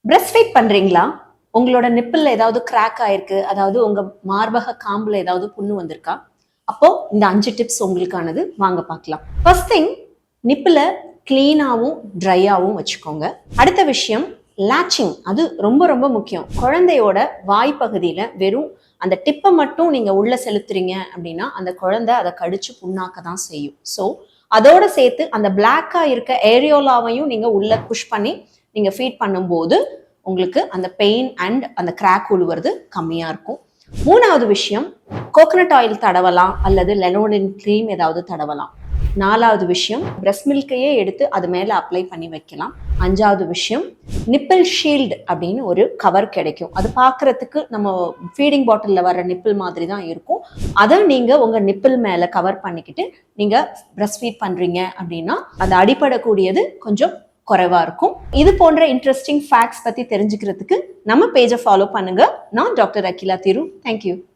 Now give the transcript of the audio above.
Breast feet பண்றீங்களா? உங்களோட நிப்பிள்ல ஏதாவது கிராக் ஆயிருக்கு, அதாவது உங்க மார்பக காம்புல ஏதாவது புண்ணு வந்திருக்கா? அப்போ இந்த 5 டிப்ஸ் உங்களுக்கானது. வாங்க பார்க்கலாம். ஃபர்ஸ்ட் திங், நிப்பிள கிளீனாவும் ட்ரையாவும் வச்சுக்கோங்க. அடுத்த விஷயம் லாச்சிங். அது ரொம்ப ரொம்ப முக்கியம். குழந்தையோட வாய்ப்பகுதியில வெறும் அந்த டிப்பை மட்டும் நீங்க உள்ள செலுத்துறீங்க அப்படின்னா அந்த குழந்தை அதை கடிச்சு புண்ணாக்க தான் செய்யும். ஸோ அதோட சேர்த்து அந்த பிளாக்கா இருக்க ஏரியோலாவையும் நீங்க உள்ள புஷ் பண்ணி நீங்க ஃபீட் பண்ணும்போது உங்களுக்கு அந்த பெயின் அண்ட் அந்த கிராக் உழுவுறது கம்மியா இருக்கும். மூணாவது விஷயம், கோகனட் ஆயில் தடவலாம் அல்லது லெனோலின் கிரீம் ஏதாவது தடவலாம். நாலாவது விஷயம், பிரஸ்ட் மில்கையே எடுத்து அது மேல அப்ளை பண்ணி வைக்கலாம். அஞ்சாவது விஷயம், நிப்பிள் ஷீல்டு அப்படின்னு ஒரு கவர் கிடைக்கும். அது பார்க்கறதுக்கு நம்ம ஃபீடிங் பாட்டிலில் வர நிப்பிள் மாதிரி தான் இருக்கும். அதை நீங்க உங்க நிப்பிள் மேல கவர் பண்ணிக்கிட்டு நீங்க பிரஸ்ட் ஃபீட் பண்றீங்க அப்படின்னா அது அடிபடக்கூடியது கொஞ்சம் குறைவா இருக்கும். இது போன்ற இன்ட்ரெஸ்டிங் ஃபேக்ட்ஸ் பத்தி தெரிஞ்சுக்கிறதுக்கு நம்ம பேஜை ஃபாலோ பண்ணுங்க. நான் டாக்டர் அகிலா திரு. தேங்க்யூ.